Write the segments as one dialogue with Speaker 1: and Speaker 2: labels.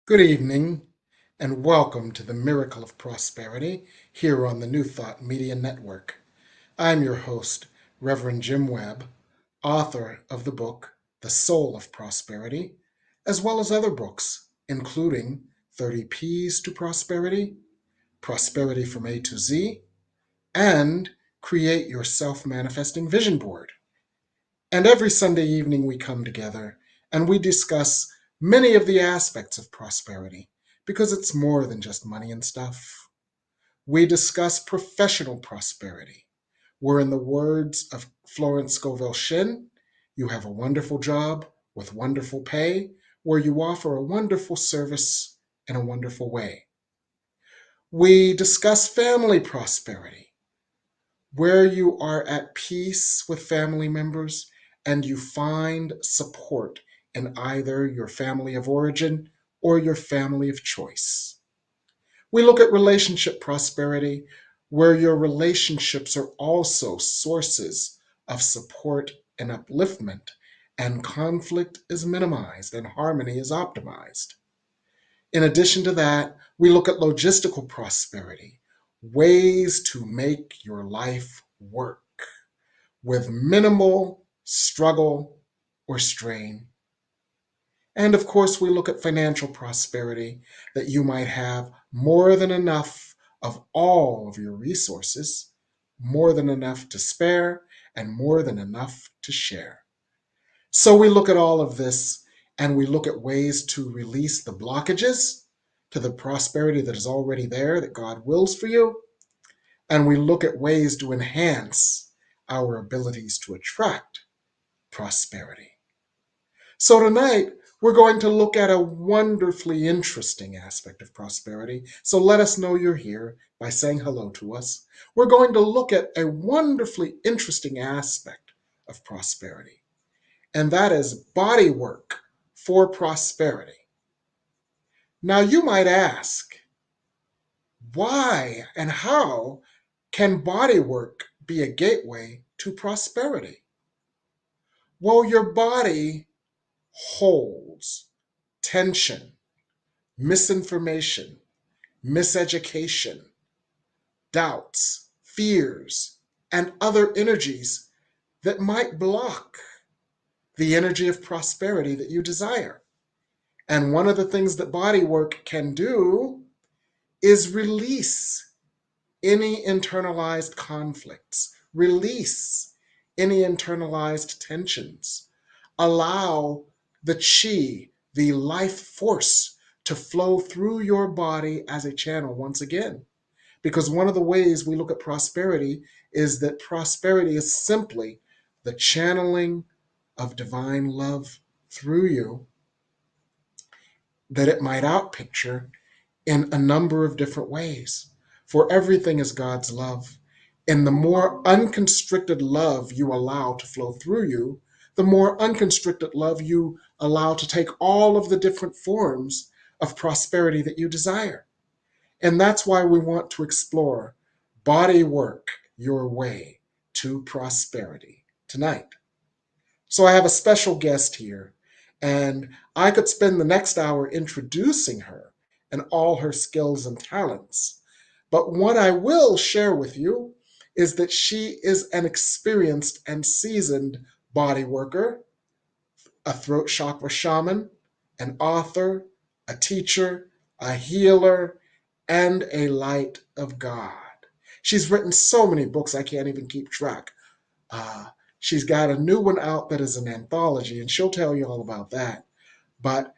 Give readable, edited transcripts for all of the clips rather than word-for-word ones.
Speaker 1: Good evening, and welcome to the Miracle of Prosperity here on the New Thought Media Network. I'm your host, Reverend Jim Webb, author of the book The Soul of Prosperity, as well as other books, including 30 P's to Prosperity, Prosperity from A to Z, and Create Your Self Manifesting Vision Board. And every Sunday evening we come together and we discuss many of the aspects of prosperity because it's more than just money and stuff. We discuss professional prosperity, where, in the words of Florence Scovel Shinn, you have a wonderful job with wonderful pay, where you offer a wonderful service in a wonderful way. We discuss family prosperity, where you are at peace with family members and you find support in either your family of origin or your family of choice. We look at relationship prosperity, where your relationships are also sources of support and upliftment, and conflict is minimized and harmony is optimized. In addition to that, we look at logistical prosperity, ways to make your life work with minimal struggle or strain. And of course, we look at financial prosperity, that you might have more than enough of all of your resources, more than enough to spare, and more than enough to share. So we look at all of this and we look at ways to release the blockages to the prosperity that is already there, that God wills for you. And we look at ways to enhance our abilities to attract prosperity. So tonight, we're going to look at a wonderfully interesting aspect of prosperity. So let us know you're here by saying hello to us. We're going to look at a wonderfully interesting aspect of prosperity, and that is bodywork for prosperity. Now, you might ask, why and how can bodywork be a gateway to prosperity? Well, your body holds tension, misinformation, miseducation, doubts, fears, and other energies that might block the energy of prosperity that you desire. And one of the things that bodywork can do is release any internalized conflicts, release any internalized tensions, allow the chi, the life force, to flow through your body as a channel once again. Because one of the ways we look at prosperity is that prosperity is simply the channeling of divine love through you, that it might outpicture in a number of different ways. For everything is God's love. And the more unconstricted love you allow to flow through you, the more unconstricted love you allow to take all of the different forms of prosperity that you desire. And that's why we want to explore body work your way to prosperity tonight. So I have a special guest here, and I could spend the next hour introducing her and all her skills and talents. But what I will share with you is that she is an experienced and seasoned body worker, a throat chakra shaman, an author, a teacher, a healer, and a light of God. She's written so many books I can't even keep track. Uh, she's got a new one out that is an anthology, and she'll tell you all about that. But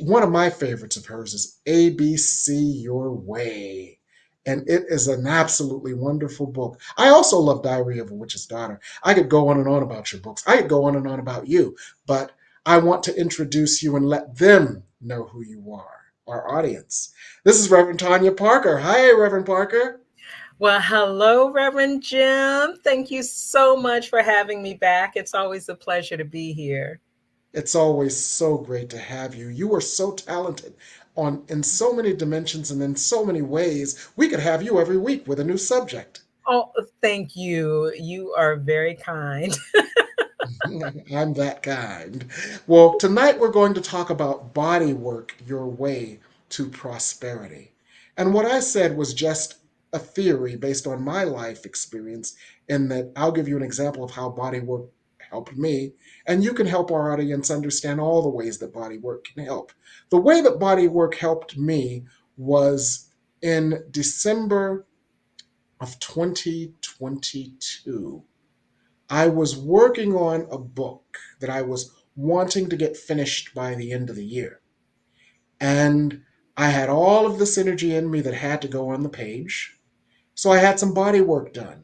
Speaker 1: one of my favorites of hers is ABC Your Way. And it is an absolutely wonderful book. I also love Diary of a Witch's Daughter. I could go on and on about your books. I could go on and on about you, but I want to introduce you and let them know who you are, our audience. This is Reverend Tonya Parker. Hi, Reverend Parker.
Speaker 2: Well, hello, Reverend Jim. Thank you so much for having me back. It's always a pleasure to be here.
Speaker 1: It's always so great to have you. You are so talented on in so many dimensions and in so many ways. We could have you every week with a new subject.
Speaker 2: Oh, thank you. You are very kind.
Speaker 1: I'm that kind. Well, tonight we're going to talk about body work your way to prosperity. And what I said was just a theory based on my life experience, in that I'll give you an example of how bodywork helped me, and you can help our audience understand all the ways that bodywork can help. The way that bodywork helped me was in December of 2022. I was working on a book that I was wanting to get finished by the end of the year. And I had all of this energy in me that had to go on the page. So I had some body work done.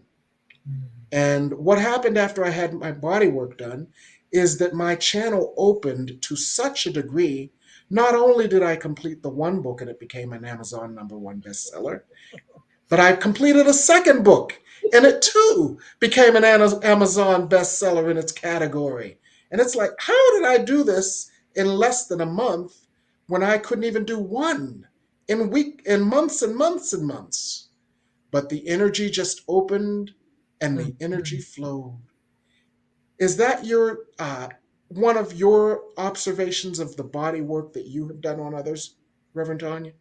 Speaker 1: And what happened after I had my body work done is that my channel opened to such a degree. Not only did I complete the one book and it became an Amazon #1 bestseller, but I completed a second book, and it too became an Amazon bestseller in its category. And it's like, how did I do this in less than a month when I couldn't even do one in months and months and months? But the energy just opened and the energy
Speaker 2: Mhm.
Speaker 1: flowed. Is that your one of your observations of the body work that you have done on others, Reverend Tanya?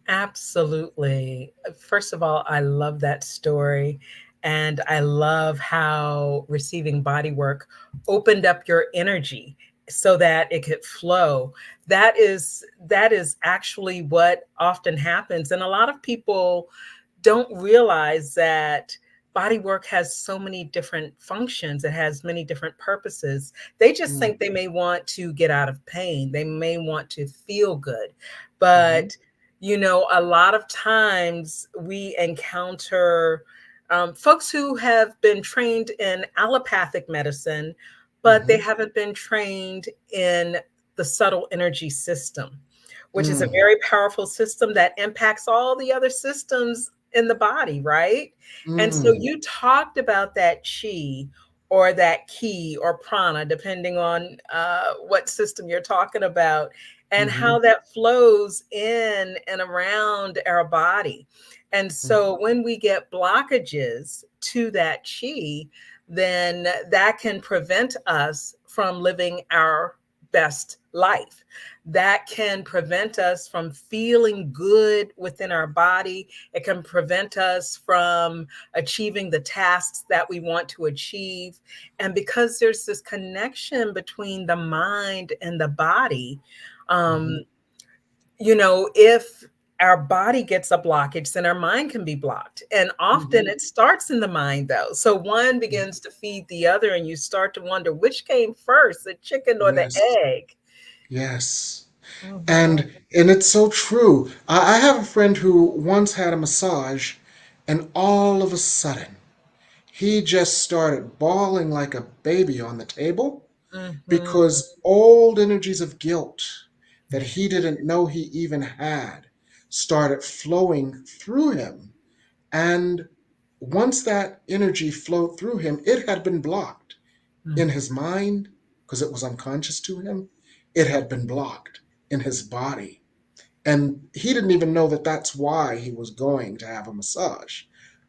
Speaker 2: Absolutely. First of all, I love that story. And I love how receiving body work opened up your energy so that it could flow. That is actually what often happens. And a lot of people don't realize that body work has so many different functions. It has many different purposes. They just
Speaker 1: Mm,
Speaker 2: think they may want to get out of pain. They may want to feel good.
Speaker 1: mm-hmm,
Speaker 2: But, a lot of times we encounter folks who have been trained in allopathic medicine, but they
Speaker 1: mm-hmm,
Speaker 2: haven't been trained in the subtle energy system, which is a
Speaker 1: mm,
Speaker 2: very powerful system that impacts all the other systems in the body, right? And so
Speaker 1: mm,
Speaker 2: you talked about that chi or that ki or prana, depending on what system you're talking about, and
Speaker 1: mm-hmm,
Speaker 2: how that flows in and around our body. And
Speaker 1: mm-hmm.
Speaker 2: so when we get blockages to that chi, then that can prevent us from living our best life. That can prevent us from feeling good within our body. It can prevent us from achieving the tasks that we want to achieve. And because there's this connection between the mind and the body,
Speaker 1: Mm-hmm.
Speaker 2: um, if our body gets a blockage, then our mind can be blocked. And often
Speaker 1: Mhm.
Speaker 2: it starts in the mind, though. So one begins to feed the other, and you start to wonder which came first, the chicken or the
Speaker 1: Yes,
Speaker 2: egg.
Speaker 1: yes.
Speaker 2: Mhm,
Speaker 1: And it's so true. I have a friend who once had a massage, and all of a sudden, he just started bawling like a baby on the table
Speaker 2: mhm.
Speaker 1: because old energies of guilt that he didn't know he even had started flowing through him. And once that energy flowed through him, it had been blocked in
Speaker 2: Mhm,
Speaker 1: his mind because it was unconscious to him. It had been blocked in his body. And he didn't even know that that's why he was going to have a massage.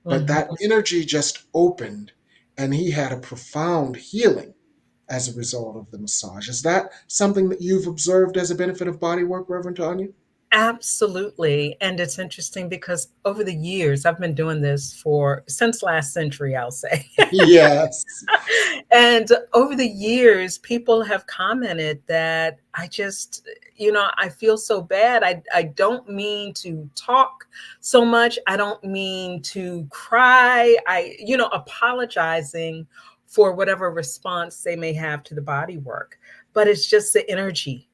Speaker 1: But
Speaker 2: mhm.
Speaker 1: that energy just opened and he had a profound healing as a result of the massage. Is that something that you've observed as a benefit of body work, Reverend Tanya?
Speaker 2: Absolutely. And it's interesting because over the years, I've been doing this for since last century, I'll say.
Speaker 1: Yes.
Speaker 2: And over the years, people have commented that I just, I feel so bad. I don't mean to talk so much. I don't mean to cry. Apologizing for whatever response they may have to the body work. But it's just the energy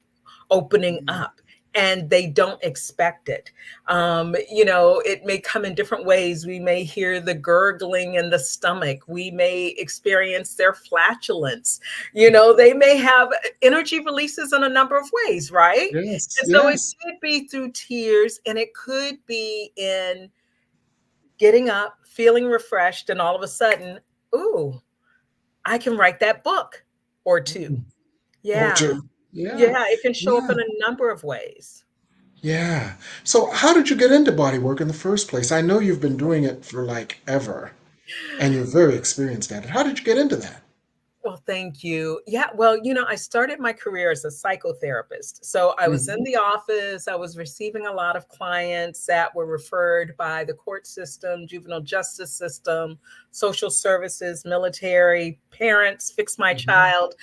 Speaker 2: opening
Speaker 1: Mm,
Speaker 2: up, and they don't expect it. It may come in different ways. We may hear the gurgling in the stomach. We may experience their flatulence. They may have energy releases in a number of ways, right?
Speaker 1: yes,
Speaker 2: And so it
Speaker 1: yes.
Speaker 2: could be through tears, and it could be in getting up, feeling refreshed, and all of a sudden, ooh, I can write that book or two.
Speaker 1: Mm. Or
Speaker 2: Yeah.
Speaker 1: two. Yeah,
Speaker 2: Yeah, it can show up
Speaker 1: yeah.
Speaker 2: in a number of ways.
Speaker 1: Yeah. So, how did you get into body work in the first place? I know you've been doing it for like ever, and you're very experienced at it. How did you get into that?
Speaker 2: Well, thank you. Yeah, well, I started my career as a psychotherapist. So I was in
Speaker 1: Mhm,
Speaker 2: the office, I was receiving a lot of clients that were referred by the court system, juvenile justice system, social services, military, parents, fix my
Speaker 1: mhm.
Speaker 2: child,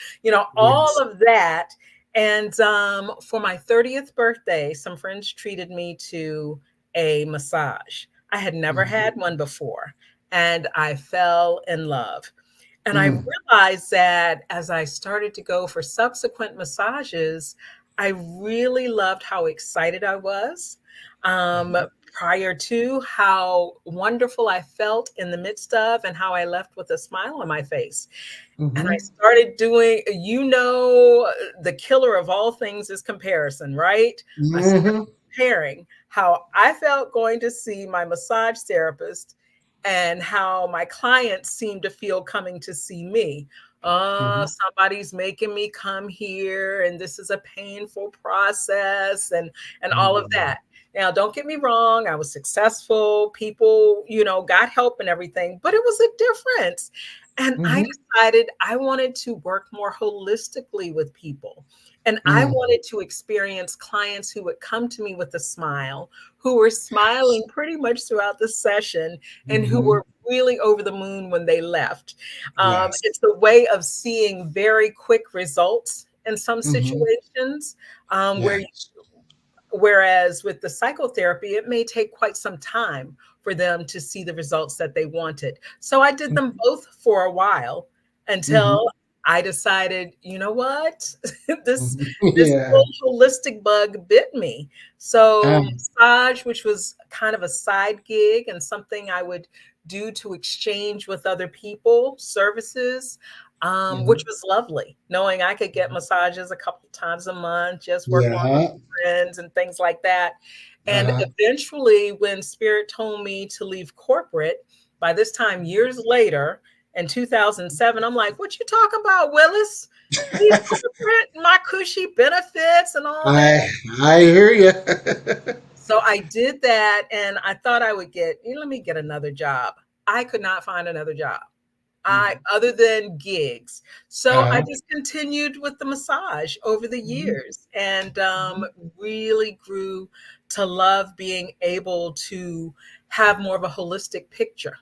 Speaker 2: all
Speaker 1: Yes.
Speaker 2: of that. And for my 30th birthday, some friends treated me to a massage. I had never
Speaker 1: Mhm.
Speaker 2: had one before, and I fell in love. And I
Speaker 1: Mm,
Speaker 2: realized that as I started to go for subsequent massages, I really loved how excited I was. Um,
Speaker 1: mhm,
Speaker 2: Prior to how wonderful I felt in the midst of, and how I left with a smile on my face. And I
Speaker 1: mhm,
Speaker 2: started doing, the killer of all things is comparison, right? I started
Speaker 1: mhm,
Speaker 2: comparing how I felt going to see my massage therapist and how my clients seem to feel coming to see me.
Speaker 1: mhm,
Speaker 2: Somebody's making me come here, and this is a painful process, and all of
Speaker 1: mm,
Speaker 2: that. Now, don't get me wrong, I was successful. People, got help and everything, but it was a difference. And I
Speaker 1: mhm,
Speaker 2: decided I wanted to work more holistically with people. And I
Speaker 1: mm.
Speaker 2: wanted to experience clients who would come to me with a smile, who were smiling pretty much throughout the session, and who
Speaker 1: Mhm.
Speaker 2: were really over the moon when they left.
Speaker 1: Yes.
Speaker 2: It's a way of seeing very quick results in some
Speaker 1: Mhm.
Speaker 2: situations, where
Speaker 1: Yes.
Speaker 2: whereas with the psychotherapy, it may take quite some time for them to see the results that they wanted. So I did them
Speaker 1: Mhm.
Speaker 2: both for a while until
Speaker 1: Mhm.
Speaker 2: I decided, you know what? this
Speaker 1: Mhm.
Speaker 2: this
Speaker 1: Yeah.
Speaker 2: whole holistic bug bit me. So
Speaker 1: Um,
Speaker 2: massage, which was kind of a side gig and something I would do to exchange with other people, services, which
Speaker 1: mhm.
Speaker 2: was lovely, knowing I could get massages a couple times a month, just work
Speaker 1: Yeah.
Speaker 2: on
Speaker 1: Huh?
Speaker 2: friends and things like that. And
Speaker 1: Uh-huh.
Speaker 2: eventually, when Spirit told me to leave corporate, by this time, years later, in 2007, I'm like, what you talking about, Willis? Leave corporate, my cushy benefits and all that.
Speaker 1: I I hear you.
Speaker 2: So I did that, and I thought I would get, let me get another job. I could not find another job. I
Speaker 1: Mhm.
Speaker 2: other than gigs. So I
Speaker 1: Uh-huh.
Speaker 2: just continued with the massage over the
Speaker 1: Mhm.
Speaker 2: years, and
Speaker 1: Mhm.
Speaker 2: really grew to love being able to have more of a holistic picture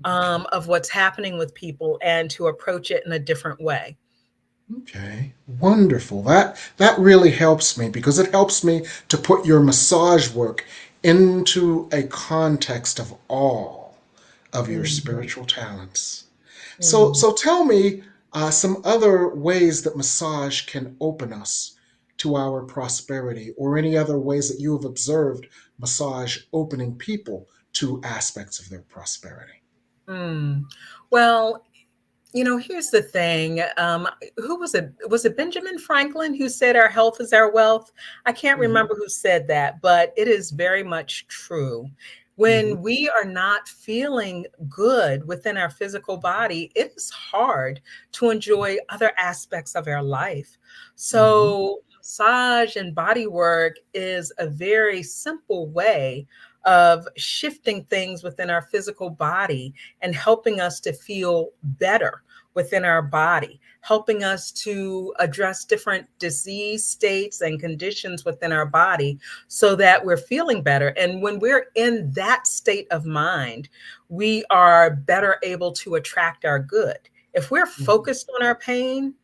Speaker 2: of what's happening with people and to approach it in a different way.
Speaker 1: Okay, wonderful. That really helps me because it helps me to put your massage work into a context of all of your
Speaker 2: Mhm,
Speaker 1: spiritual talents. So
Speaker 2: mhm.
Speaker 1: tell me some other ways that massage can open us to our prosperity, or any other ways that you have observed massage opening people to aspects of their prosperity.
Speaker 2: Mm. Well, here's the thing. Who was it? Was it Benjamin Franklin who said our health is our wealth? I can't
Speaker 1: Hmm.
Speaker 2: remember who said that, but it is very much true.
Speaker 1: Hmm.
Speaker 2: When we are not feeling good within our physical body, it is hard to enjoy other aspects of our life.
Speaker 1: Hmm.
Speaker 2: So, massage and body work is a very simple way of shifting things within our physical body and helping us to feel better within our body, helping us to address different disease states and conditions within our body so that we're feeling better. And when we're in that state of mind, we are better able to attract our good. If we're
Speaker 1: Hmm.
Speaker 2: focused on our pain,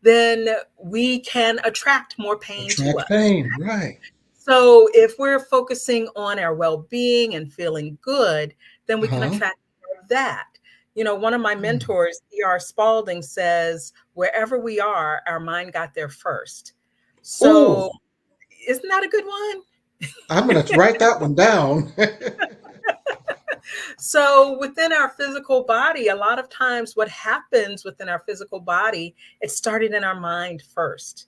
Speaker 2: then we can attract more pain to
Speaker 1: Attract
Speaker 2: us.
Speaker 1: pain, right?
Speaker 2: So if we're focusing on our well-being and feeling good, then we can
Speaker 1: Uh-huh.
Speaker 2: attract more of that. One of my mentors, E.R. Spalding, says, wherever we are, our mind got there first.
Speaker 1: Oh,
Speaker 2: So isn't that a good one?
Speaker 1: I'm going to write that one down.
Speaker 2: So within our physical body, a lot of times what happens within our physical body, it started in our mind first.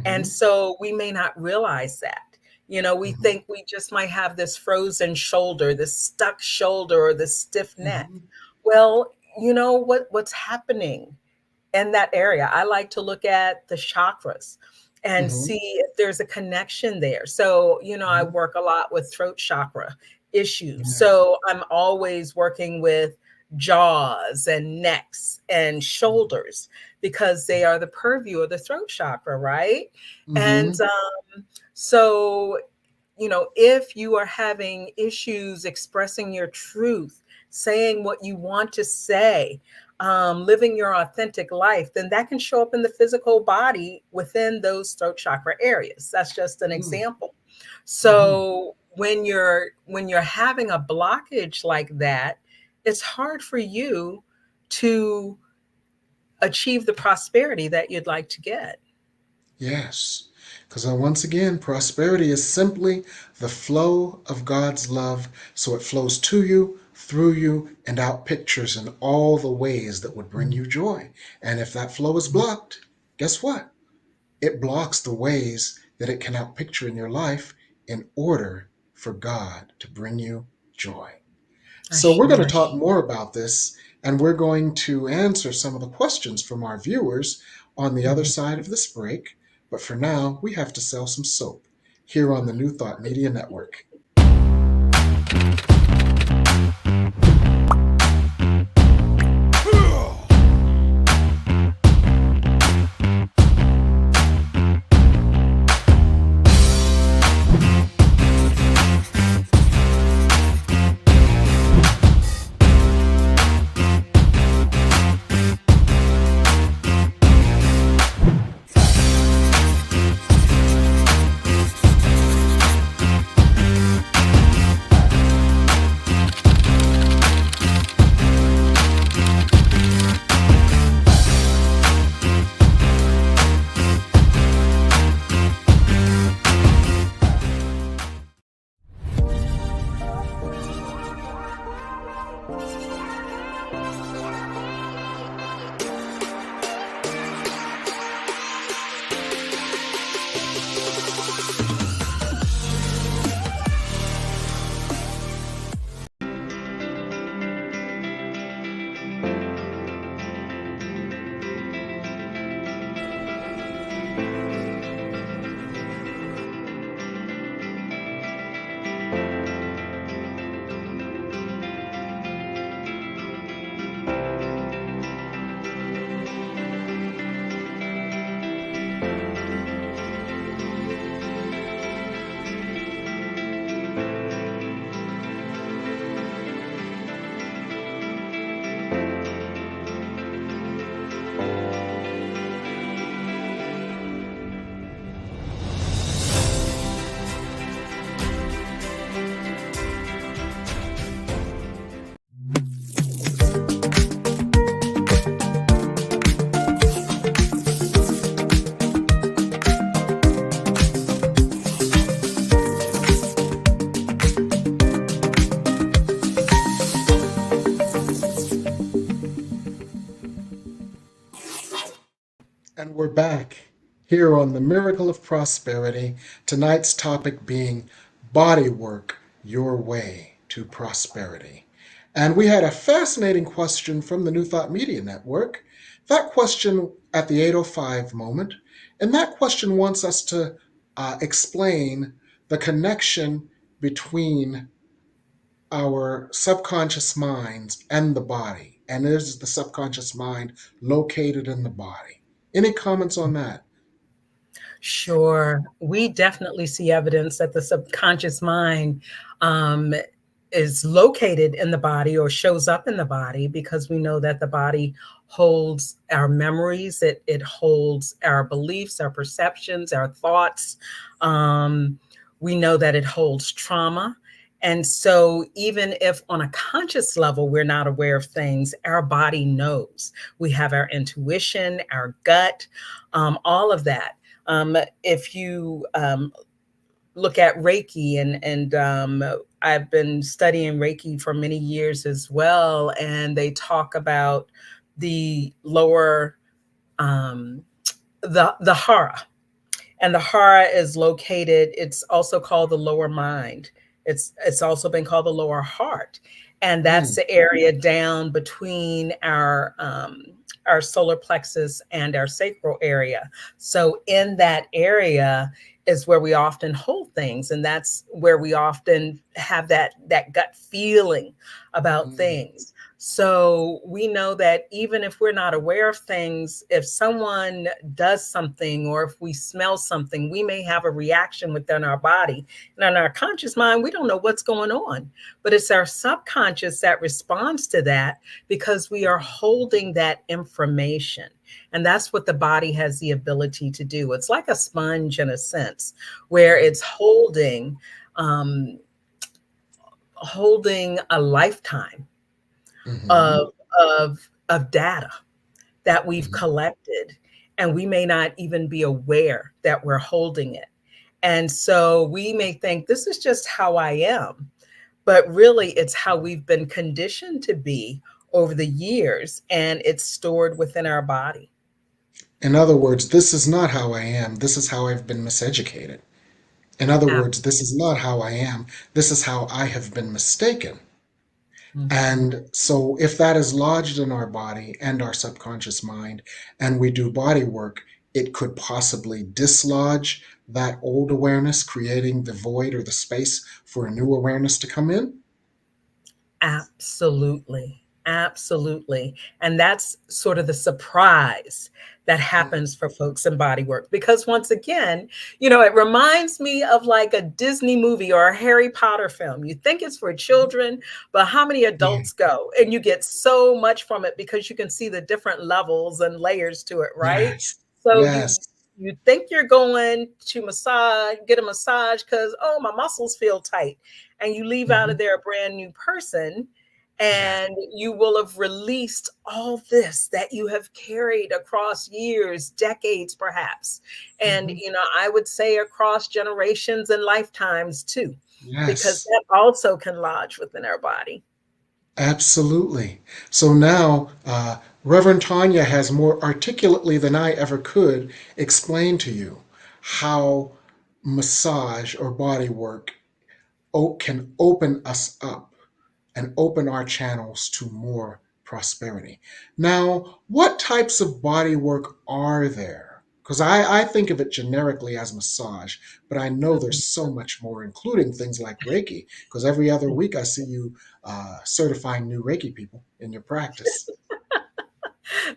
Speaker 2: And
Speaker 1: Hmm.
Speaker 2: so we may not realize that. We
Speaker 1: Hmm.
Speaker 2: think we just might have this frozen shoulder, this stuck shoulder, or this stiff neck.
Speaker 1: Hmm.
Speaker 2: Well, what's happening in that area? I like to look at the chakras and
Speaker 1: Hmm.
Speaker 2: see if there's a connection there. So, I
Speaker 1: Hmm.
Speaker 2: work a lot with throat chakra issues.
Speaker 1: Yes.
Speaker 2: So I'm always working with jaws and necks and shoulders, because they are the purview of the throat chakra, right? And
Speaker 1: Mm-hmm.
Speaker 2: so, if you are having issues expressing your truth, saying what you want to say, living your authentic life, then that can show up in the physical body within those throat chakra areas. That's just an example.
Speaker 1: Mm-hmm.
Speaker 2: So when you're having a blockage like that, it's hard for you to achieve the prosperity that you'd like to get.
Speaker 1: Yes. Because once again, prosperity is simply the flow of God's love. So it flows to you, through you, and out pictures in all the ways that would bring you joy. And if that flow is blocked, guess what? It blocks the ways that it can outpicture in your life in order for God to bring you joy. So we're going to
Speaker 2: Sure.
Speaker 1: talk more about this, and we're going to answer some of the questions from our viewers on the other side of this break. But for now, we have to sell some soap here on the New Thought Media Network. And we're back here on the Miracle of Prosperity. Tonight's topic being Bodywork, Your Way to Prosperity. And we had a fascinating question from the New Thought Media Network. That question at the 8:05 moment. And that question wants us to explain the connection between our subconscious minds and the body. And is the subconscious mind located in the body? Any comments on that?
Speaker 2: Sure. We definitely see evidence that the subconscious mind um, is located in the body or shows up in the body, because we know that the body holds our memories, it holds our beliefs, our perceptions, our thoughts. Um, we know that it holds trauma. And so, even if on a conscious level we're not aware of things, our body knows. We have our intuition, our gut, all of that. If you look at Reiki, and I've been studying Reiki for many years as well, and they talk about the lower um, the hara, and the hara is located. It's also called the lower mind. It's also been called the lower heart, and that's
Speaker 1: Mm,
Speaker 2: the area down between our solar plexus and our sacral area. So in that area is where we often hold things, and that's where we often have that gut feeling about
Speaker 1: mm,
Speaker 2: things. So we know that even if we're not aware of things, if someone does something or if we smell something, we may have a reaction within our body. And in our conscious mind, we don't know what's going on, but it's our subconscious that responds to that because we are holding that information. And that's what the body has the ability to do. It's like a sponge in a sense, where it's um, holding a lifetime
Speaker 1: Mm-hmm.
Speaker 2: of of data that we've
Speaker 1: Mm-hmm.
Speaker 2: collected, and we may not even be aware that we're holding it. And so we may think this is just how I am, but really it's how we've been conditioned to be over the years, and it's stored within our body.
Speaker 1: In other words, this is not how I am. This is how I've been miseducated. In other words, this is not how I am. This is how I have been mistaken.
Speaker 2: Mhm.
Speaker 1: And so, if that is lodged in our body and our subconscious mind, and we do body work, it could possibly dislodge that old awareness, creating the void or the space for a new awareness to come in.
Speaker 2: Absolutely. Absolutely. And that's sort of the surprise that happens for folks in body work. Because once again, it reminds me of like a Disney movie or a Harry Potter film. You think it's for children, but how many
Speaker 1: Yeah.
Speaker 2: adults go? And you get so much from it because you can see the different levels and layers to it, right?
Speaker 1: Yes.
Speaker 2: So you
Speaker 1: Yes.
Speaker 2: you think you're going to get a massage because, oh, my muscles feel tight, and you leave out of
Speaker 1: Mhm.
Speaker 2: there a brand new person,
Speaker 1: Yes.
Speaker 2: and you will have released all this that you have carried across years, decades perhaps, and
Speaker 1: Mhm.
Speaker 2: I would say across generations and lifetimes too, because
Speaker 1: Yes.
Speaker 2: that also can lodge within our body.
Speaker 1: Absolutely. So now, Reverend Tanya has more articulately than I ever could explain to you how massage or body work can open us up and open our channels to more prosperity. Now, what types of body work are there? Because I think of it generically as massage, but I know there's so much more, including things like Reiki, because every other week I see you certifying new Reiki people in your practice.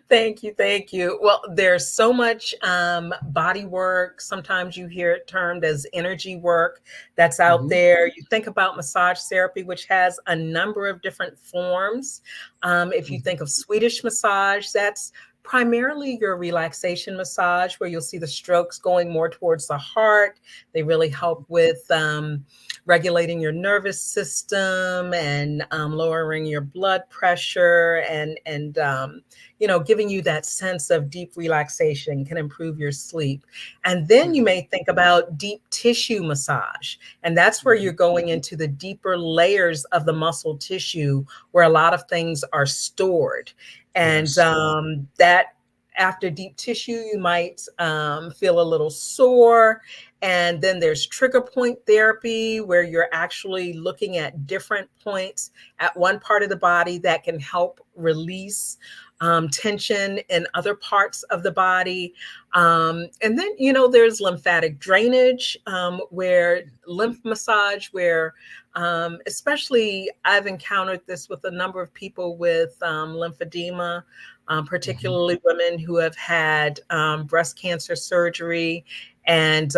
Speaker 2: Thank you, thank you. Well, there's so much body work. Sometimes you hear it termed as energy work that's out
Speaker 1: Hmm.
Speaker 2: there. You think about massage therapy, which has a number of different forms. If you
Speaker 1: Hmm.
Speaker 2: think of Swedish massage, that's primarily your relaxation massage, where you'll see the strokes going more towards the heart. They really help with regulating your nervous system and lowering your blood pressure, and giving you that sense of deep relaxation can improve your sleep. And then you may think about deep tissue massage. And that's where you're
Speaker 1: Hmm.
Speaker 2: going into the deeper layers of the muscle tissue where a lot of things are stored. And
Speaker 1: Yes.
Speaker 2: that after deep tissue, you might feel a little sore. And then there's trigger point therapy, where you're actually looking at different points at one part of the body that can help release tension in other parts of the body. And then, there's lymphatic drainage, where lymph massage, where especially I've encountered this with a number of people with lymphedema,
Speaker 1: Hmm.
Speaker 2: particularly women who have had breast cancer surgery, and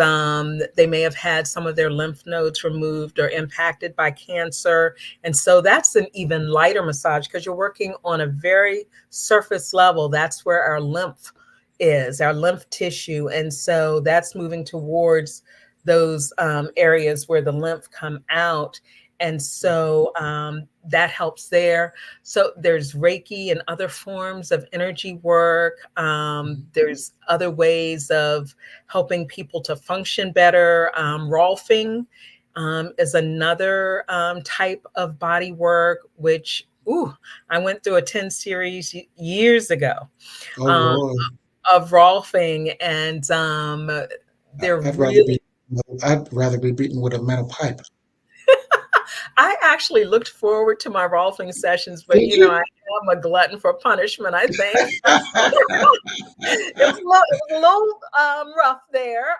Speaker 2: they may have had some of their lymph nodes removed or impacted by cancer. And so that's an even lighter massage because you're working on a very surface level. That's where our lymph is, our lymph tissue. And so that's moving towards those areas where the lymph come out. And so that helps there. So there's Reiki and other forms of energy work. There's other ways of helping people to function better. Rolfing is another type of body work, which, I went through a 10 series years ago
Speaker 1: Oh
Speaker 2: um,
Speaker 1: Lord,
Speaker 2: of Rolfing, and they're
Speaker 1: I'd rather
Speaker 2: really,
Speaker 1: be I'd rather be beaten with a metal pipe.
Speaker 2: I actually looked forward to my Rolfing sessions, but
Speaker 1: Did
Speaker 2: I
Speaker 1: you?
Speaker 2: am a glutton for punishment, I think. It was a little rough there,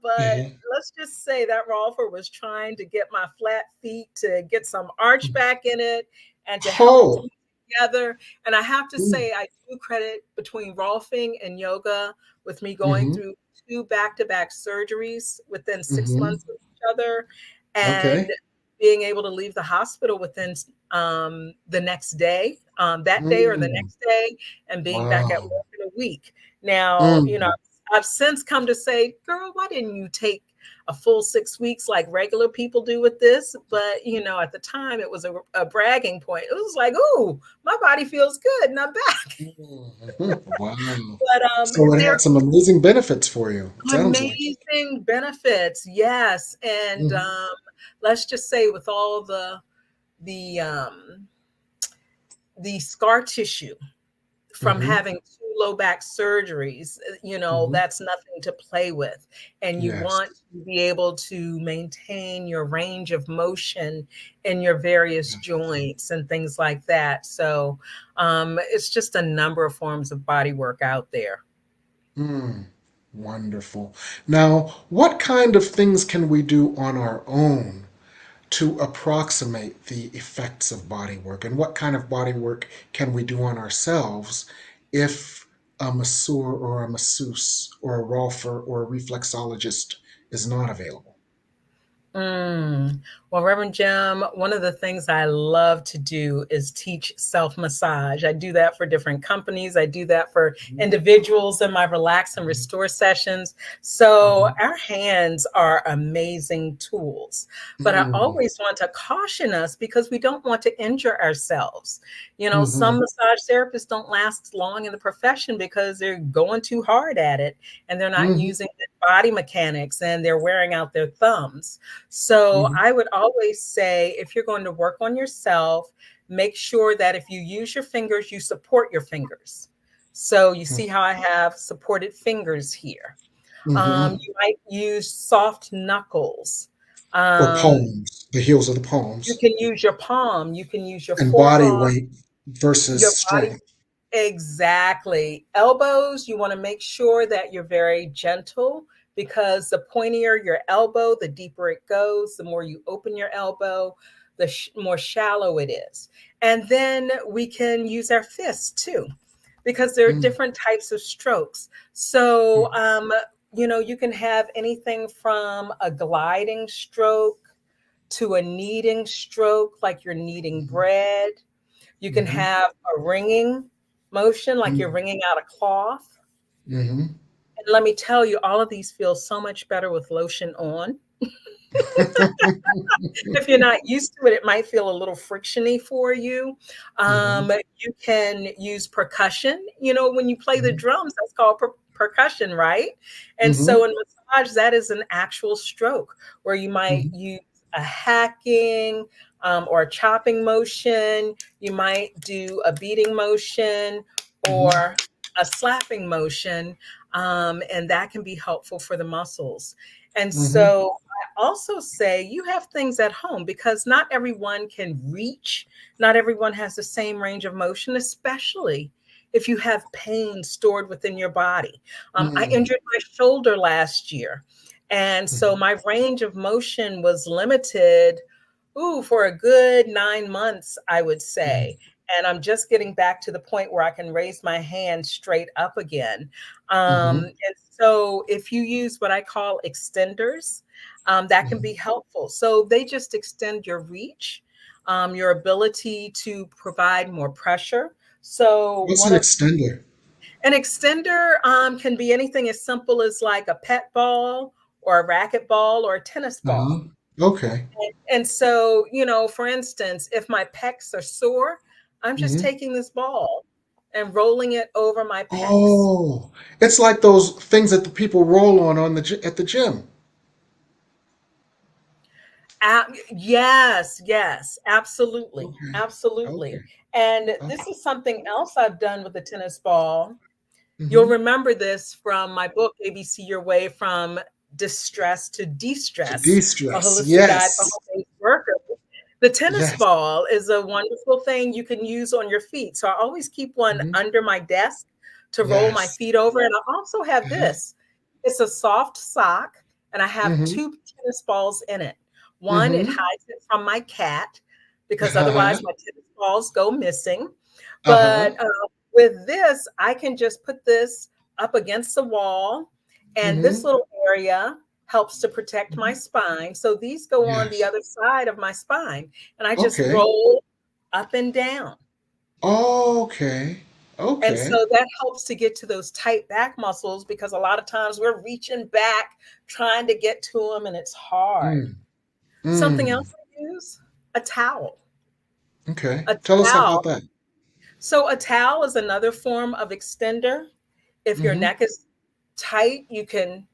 Speaker 2: but
Speaker 1: Yeah.
Speaker 2: let's just say that Rolfer was trying to get my flat feet to get some arch back in it and to help
Speaker 1: Oh.
Speaker 2: together. And I have to
Speaker 1: Mm,
Speaker 2: say, I do credit between rolfing and yoga with me going
Speaker 1: mm-hmm.
Speaker 2: through two back-to-back surgeries within 6 months
Speaker 1: Mm-hmm.
Speaker 2: of each other, and
Speaker 1: Okay.
Speaker 2: being able to leave the hospital within the next day, that day or the
Speaker 1: Mm,
Speaker 2: next day, and being back at
Speaker 1: wow.
Speaker 2: work in a week. Now,
Speaker 1: Mm,
Speaker 2: I've since come to say, girl, why didn't you take a full 6 weeks like regular people do with this? But, at the time it was a bragging point. It was like, ooh, my body feels good and I'm back.
Speaker 1: mhm. Wow.
Speaker 2: But
Speaker 1: So it
Speaker 2: there
Speaker 1: had some amazing benefits for you, it
Speaker 2: are
Speaker 1: sounds like.
Speaker 2: amazing benefits, yes. And
Speaker 1: Hmm.
Speaker 2: let's just say with all the scar tissue from
Speaker 1: Hmm.
Speaker 2: having two low back surgeries,
Speaker 1: Hmm.
Speaker 2: that's nothing to play with. And you
Speaker 1: Yes.
Speaker 2: want to be able to maintain your range of motion in your various
Speaker 1: Yeah.
Speaker 2: joints and things like that. So it's just a number of forms of body work out there.
Speaker 1: Mm, wonderful. Now, what kind of things can we do on our own to approximate the effects of body work? And what kind of body work can we do on ourselves if a masseur or a masseuse or a rolfer or a reflexologist is not available?
Speaker 2: Mm. Well, Reverend Jim, one of the things I love to do is teach self massage. I do that for different companies. I do that for individuals in my relax and
Speaker 1: Mhm.
Speaker 2: restore sessions. So,
Speaker 1: Mhm.
Speaker 2: our hands are amazing tools. But I
Speaker 1: Mm.
Speaker 2: always want to caution us because we don't want to injure ourselves. Some
Speaker 1: Mhm.
Speaker 2: massage therapists don't last long in the profession because they're going too hard at it and they're not
Speaker 1: Mhm.
Speaker 2: using the body mechanics and they're wearing out their thumbs. So
Speaker 1: Mhm.
Speaker 2: I would always say if you're going to work on yourself, make sure that if you use your fingers, you support your fingers. So you see how I have supported fingers here.
Speaker 1: Mhm.
Speaker 2: You might use soft knuckles.
Speaker 1: Or
Speaker 2: Um,
Speaker 1: palms, the heels of the
Speaker 2: you
Speaker 1: palms,
Speaker 2: can use your palm. You can use your
Speaker 1: and body
Speaker 2: forearm,
Speaker 1: weight versus
Speaker 2: your body.
Speaker 1: strength.
Speaker 2: Exactly. Elbows, you want to make sure that you're very gentle because the pointier your elbow, the deeper it goes, the more you open your elbow, the more shallow it is. And then we can use our fists too because there are
Speaker 1: Mm.
Speaker 2: different types of strokes. So,
Speaker 1: Mhm.
Speaker 2: you can have anything from a gliding stroke to a kneading stroke, like you're kneading
Speaker 1: Mhm.
Speaker 2: bread. You can
Speaker 1: Mhm.
Speaker 2: have a wringing motion, like you're
Speaker 1: Mm.
Speaker 2: wringing out a cloth.
Speaker 1: Mhm.
Speaker 2: And let me tell you, all of these feel so much better with lotion on. If you're not used to it, it might feel a little frictiony for you.
Speaker 1: Mhm.
Speaker 2: You can use percussion. When you play the
Speaker 1: Mhm.
Speaker 2: drums, that's called percussion, right? And so
Speaker 1: Mhm.
Speaker 2: in massage, that is an actual stroke where you might
Speaker 1: Mhm.
Speaker 2: use a hacking or a chopping motion. You might do a beating motion
Speaker 1: Mhm.
Speaker 2: or a slapping motion, and that can be helpful for the muscles. And
Speaker 1: Mhm.
Speaker 2: so also say you have things at home because not everyone can reach, not everyone has the same range of motion, especially if you have pain stored within your body. I
Speaker 1: Mm.
Speaker 2: injured my shoulder last year. And so
Speaker 1: Mhm.
Speaker 2: my range of motion was limited, for a good 9 months, I would
Speaker 1: Mhm.
Speaker 2: say. And I'm just getting back to the point where I can raise my hand straight up again.
Speaker 1: Mhm.
Speaker 2: And so if you use what I call extenders, that can be
Speaker 1: Mhm.
Speaker 2: helpful. So they just extend your reach, your ability to provide more pressure. So
Speaker 1: What's
Speaker 2: one
Speaker 1: an
Speaker 2: of
Speaker 1: extender?
Speaker 2: an extender can be anything as simple as like a pet ball or a racket ball or a tennis ball.
Speaker 1: Uh-huh. Okay.
Speaker 2: And so, for instance, if my pecs are sore, I'm just
Speaker 1: Mhm.
Speaker 2: taking this ball and rolling it over my pecs.
Speaker 1: Oh, it's like those things that the people roll on at the gym.
Speaker 2: Yes, yes, absolutely.
Speaker 1: Okay. Okay.
Speaker 2: Absolutely. And
Speaker 1: Okay.
Speaker 2: this is something else I've done with the tennis ball. You'll
Speaker 1: Mhm.
Speaker 2: remember this from my book, ABC Your Way from Distress to
Speaker 1: To
Speaker 2: De-Stress, a
Speaker 1: de-stress.
Speaker 2: holistic guide for
Speaker 1: Yes.
Speaker 2: home-based workers. The tennis
Speaker 1: Yes.
Speaker 2: ball is a wonderful thing you can use on your feet. So I always keep one
Speaker 1: Mhm.
Speaker 2: under my desk to roll my
Speaker 1: Yes.
Speaker 2: feet over. And I also have
Speaker 1: Uh-huh.
Speaker 2: this. It's a soft sock, and I have
Speaker 1: Mhm.
Speaker 2: two tennis balls in it. One, it
Speaker 1: Mhm.
Speaker 2: hides it from my cat because
Speaker 1: Uh-huh.
Speaker 2: otherwise my tennis balls go missing.
Speaker 1: Uh-huh.
Speaker 2: But with this, I can just put this up against the wall, and this
Speaker 1: Mm-hmm.
Speaker 2: little area helps to protect my spine. So these go on the
Speaker 1: Yes.
Speaker 2: other side of my spine, and I just
Speaker 1: Okay.
Speaker 2: roll up and down.
Speaker 1: Okay.
Speaker 2: And
Speaker 1: Okay.
Speaker 2: so that helps to get to those tight back muscles because a lot of times we're reaching back trying to get to them and it's hard.
Speaker 1: Mm.
Speaker 2: Something
Speaker 1: Mm.
Speaker 2: else I use, a towel.
Speaker 1: Okay.
Speaker 2: A
Speaker 1: Tell us about
Speaker 2: towel.
Speaker 1: that.
Speaker 2: So a towel is another form of extender. If your
Speaker 1: Mm-hmm.
Speaker 2: neck is tight, you can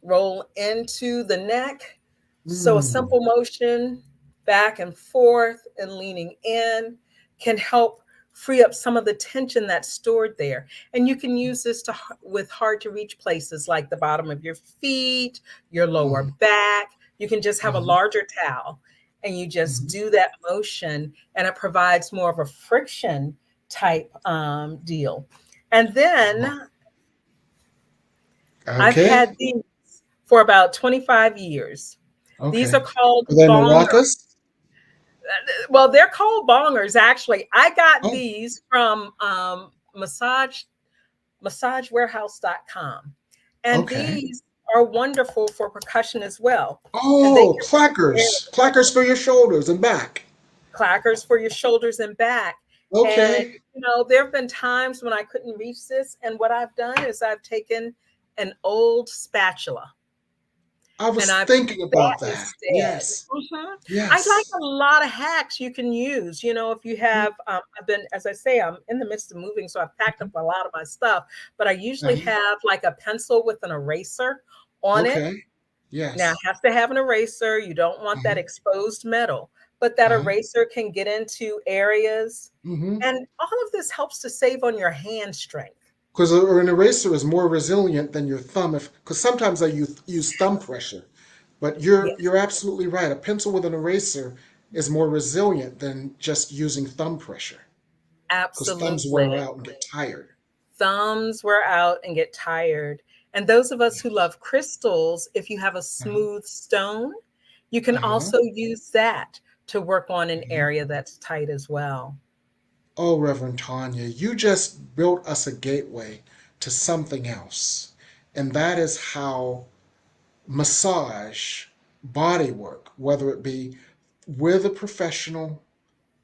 Speaker 2: roll into the neck. So a
Speaker 1: Mm.
Speaker 2: simple motion back and forth and leaning in can help free up some of the tension that's stored there. And you can use this to with hard to reach places like the bottom of your feet, your lower
Speaker 1: Mm.
Speaker 2: back. You can just have a
Speaker 1: Mm-hmm.
Speaker 2: larger towel and you just
Speaker 1: Mm-hmm.
Speaker 2: do that motion and it provides more of a friction type deal. And
Speaker 1: Oh,
Speaker 2: then I've
Speaker 1: okay.
Speaker 2: had these for about 25 years. These are
Speaker 1: Okay.
Speaker 2: called
Speaker 1: Are they
Speaker 2: bongers.
Speaker 1: maracas?
Speaker 2: Well, they're called bongers, actually. I got
Speaker 1: Oh,
Speaker 2: these from massagewarehouse.com. And
Speaker 1: okay.
Speaker 2: these are wonderful for percussion as well. And they
Speaker 1: Oh,
Speaker 2: can
Speaker 1: clackers. Clackers for your shoulders and back.
Speaker 2: clackers for your shoulders and back. And
Speaker 1: Okay.
Speaker 2: there have been times when I couldn't reach this, and what I've done is I've taken an old spatula
Speaker 1: I
Speaker 2: and
Speaker 1: was
Speaker 2: I've
Speaker 1: thinking
Speaker 2: used that
Speaker 1: about that.
Speaker 2: instead.
Speaker 1: Yes.
Speaker 2: Mhm. I like
Speaker 1: Yes.
Speaker 2: a lot of hacks you can use. If you have, I've been, as I say, I'm in the midst of moving, so I've packed up
Speaker 1: Mhm.
Speaker 2: a lot of my stuff, but I usually
Speaker 1: Uh-huh.
Speaker 2: have like a pencil with an eraser on it.
Speaker 1: Okay.
Speaker 2: Now, it
Speaker 1: Yes.
Speaker 2: has to have an eraser. You don't want that
Speaker 1: Uh-huh.
Speaker 2: exposed metal, but that
Speaker 1: Uh-huh.
Speaker 2: eraser can get into areas.
Speaker 1: Mm-hmm.
Speaker 2: And all of this helps to save on your hand strength.
Speaker 1: Because an eraser is more resilient than your thumb. If because sometimes I use thumb pressure, but
Speaker 2: Yes,
Speaker 1: you're absolutely right. A pencil with an eraser is more resilient than just using thumb pressure. Because thumbs
Speaker 2: absolutely.
Speaker 1: wear out and get tired.
Speaker 2: Thumbs wear out and get tired. And those of us who
Speaker 1: Yes.
Speaker 2: love crystals, if you have a
Speaker 1: Uh-huh.
Speaker 2: smooth stone, you can
Speaker 1: Uh-huh.
Speaker 2: also use that to work on an
Speaker 1: Mhm.
Speaker 2: area that's tight as well.
Speaker 1: Oh, Reverend Tanya, you just built us a gateway to something else. And that is how massage, body work, whether it be with a professional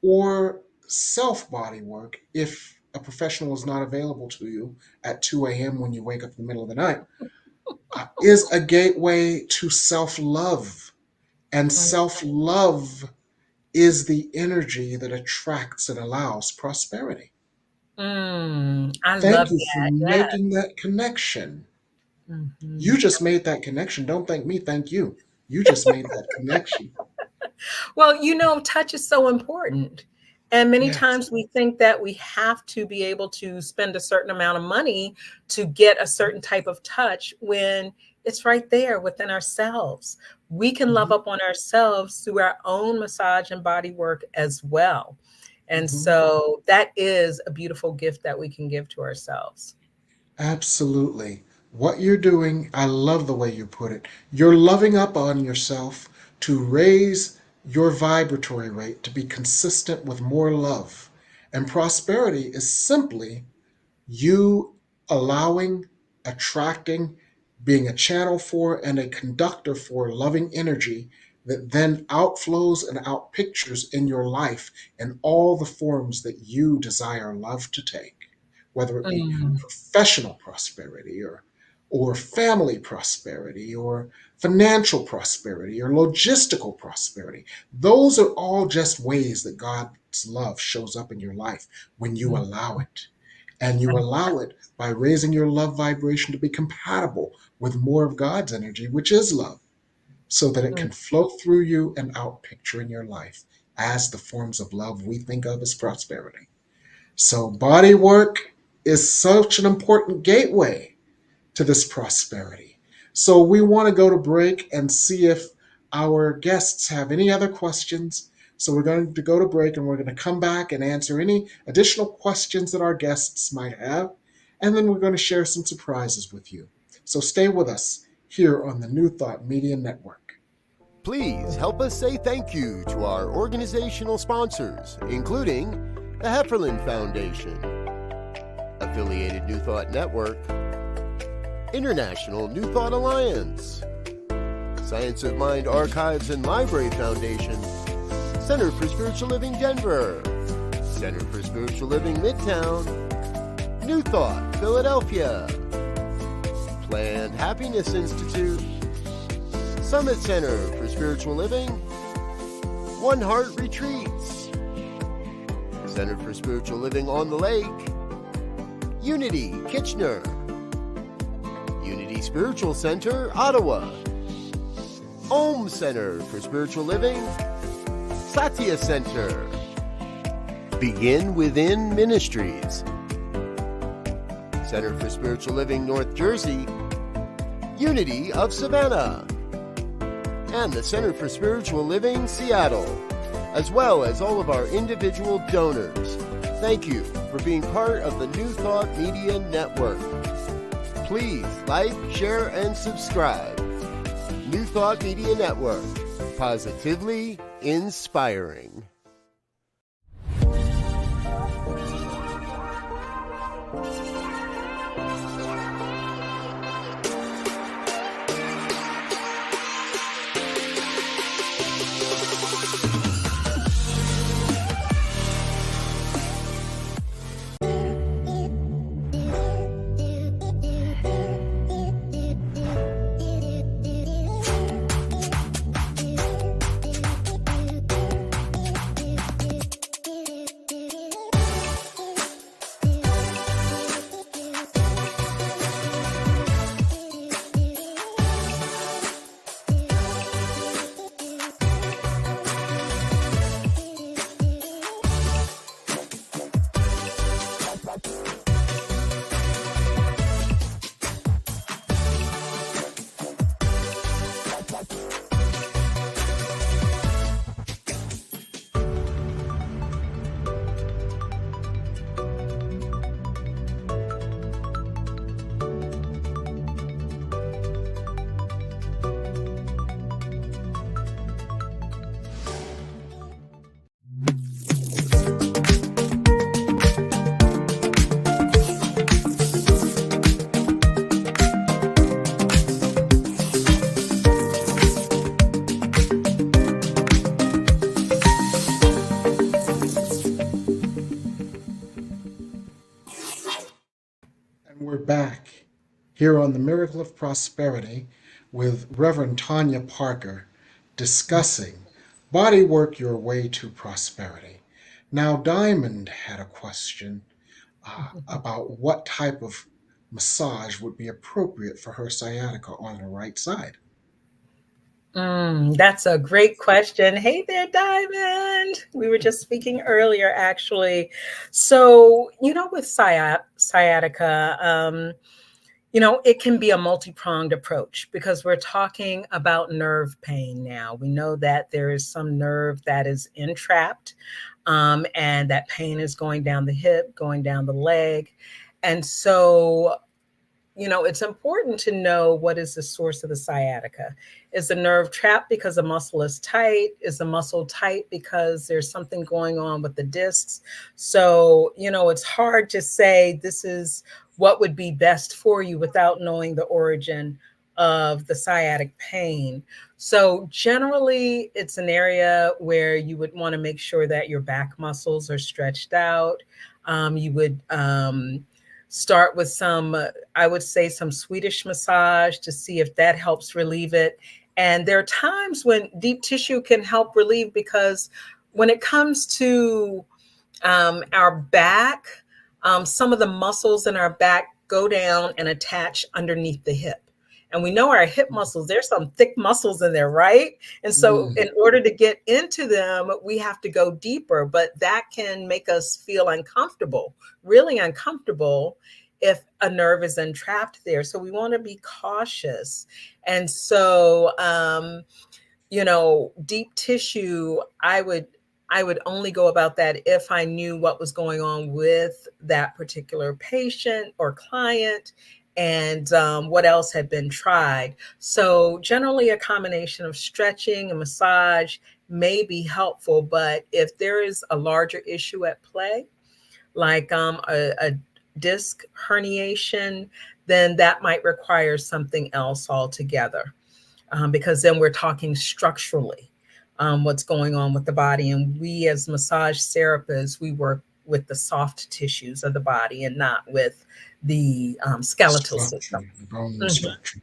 Speaker 1: or self body work, if a professional is not available to you at 2 a.m. when you wake up in the middle of the night, is a gateway to self love. And self love is the energy that attracts and allows prosperity.
Speaker 2: I
Speaker 1: Thank
Speaker 2: love
Speaker 1: you for
Speaker 2: that. Yeah.
Speaker 1: making that connection. You
Speaker 2: Mhm.
Speaker 1: just made that connection. Don't thank me, thank you. You just made that connection.
Speaker 2: Well, touch is so important. And many
Speaker 1: Yes.
Speaker 2: times we think that we have to be able to spend a certain amount of money to get a certain type of touch when it's right there within ourselves. We can love
Speaker 1: Mhm,
Speaker 2: up on ourselves through our own massage and body work as well. And
Speaker 1: mhm.
Speaker 2: so that is a beautiful gift that we can give to ourselves.
Speaker 1: Absolutely. What you're doing, I love the way you put it. You're loving up on yourself to raise your vibratory rate to be consistent with more love. And prosperity is simply you allowing, attracting, being a channel for, and a conductor for loving energy that then outflows and outpictures in your life in all the forms that you desire love to take, whether it be
Speaker 2: Mm,
Speaker 1: professional prosperity or family prosperity or financial prosperity or logistical prosperity. Those are all just ways that God's love shows up in your life when you
Speaker 2: mm,
Speaker 1: allow it. And you allow it by raising your love vibration to be compatible with more of God's energy, which is love, so that it
Speaker 2: mm,
Speaker 1: can flow through you and out picture in your life as the forms of love we think of as prosperity. So, body work is such an important gateway to this prosperity. So we want to go to break and see if our guests have any other questions. So we're going to go to break and we're going to come back and answer any additional questions that our guests might have. And then we're going to share some surprises with you. So stay with us here on the New Thought Media Network.
Speaker 3: Please help us say thank you to our organizational sponsors, including the Hefferland Foundation, Affiliated New Thought Network, International New Thought Alliance, Science of Mind Archives and Library Foundation, Center for Spiritual Living Denver, Center for Spiritual Living Midtown, New Thought Philadelphia, Planned Happiness Institute, Summit Center for Spiritual Living, One Heart Retreats, Center for Spiritual Living on the Lake, Unity Kitchener, Unity Spiritual Center Ottawa, Om Center for Spiritual Living, Satya Center, Begin Within Ministries, Center for Spiritual Living North Jersey, Unity of Savannah, and the Center for Spiritual Living Seattle, as well as all of our individual donors. Thank you for being part of the New Thought Media Network. Please like, share, and subscribe. New Thought Media Network, positively inspiring.
Speaker 1: And we're back here on the Miracle of Prosperity with Reverend Tonya Parker discussing Bodywork Your Way to Prosperity. Now, Diamond had a question about what type of massage would be appropriate for her sciatica on the right side.
Speaker 2: That's a great question. Hey there, Diamond. We were just speaking earlier, actually. So, with sciatica, it can be a multi-pronged approach because we're talking about nerve pain now. We know that there is some nerve that is entrapped, and that pain is going down the hip, going down the leg. And so, it's important to know what is the source of the sciatica. Is the nerve trapped because the muscle is tight? Is the muscle tight because there's something going on with the discs? So, it's hard to say this is what would be best for you without knowing the origin of the sciatic pain. So generally, it's an area where you would want to make sure that your back muscles are stretched out. You would start with some, I would say, some Swedish massage to see if that helps relieve it. And there are times when deep tissue can help relieve, because when it comes to our back, some of the muscles in our back go down and attach underneath the hip. And we know our hip muscles, there's some thick muscles in there, right? And so in order to get into them, we have to go deeper, but that can make us feel uncomfortable, really uncomfortable, if a nerve is entrapped there. So we want to be cautious. And so, deep tissue, I would only go about that if I knew what was going on with that particular patient or client, and what else had been tried. So generally a combination of stretching and massage may be helpful, but if there is a larger issue at play, like a disc herniation, then that might require something else altogether, because then we're talking structurally, what's going on with the body. And we as massage therapists, we work with the soft tissues of the body and not with the skeletal
Speaker 1: Structure,
Speaker 2: system.
Speaker 1: the bone
Speaker 2: Mhm.
Speaker 1: structure.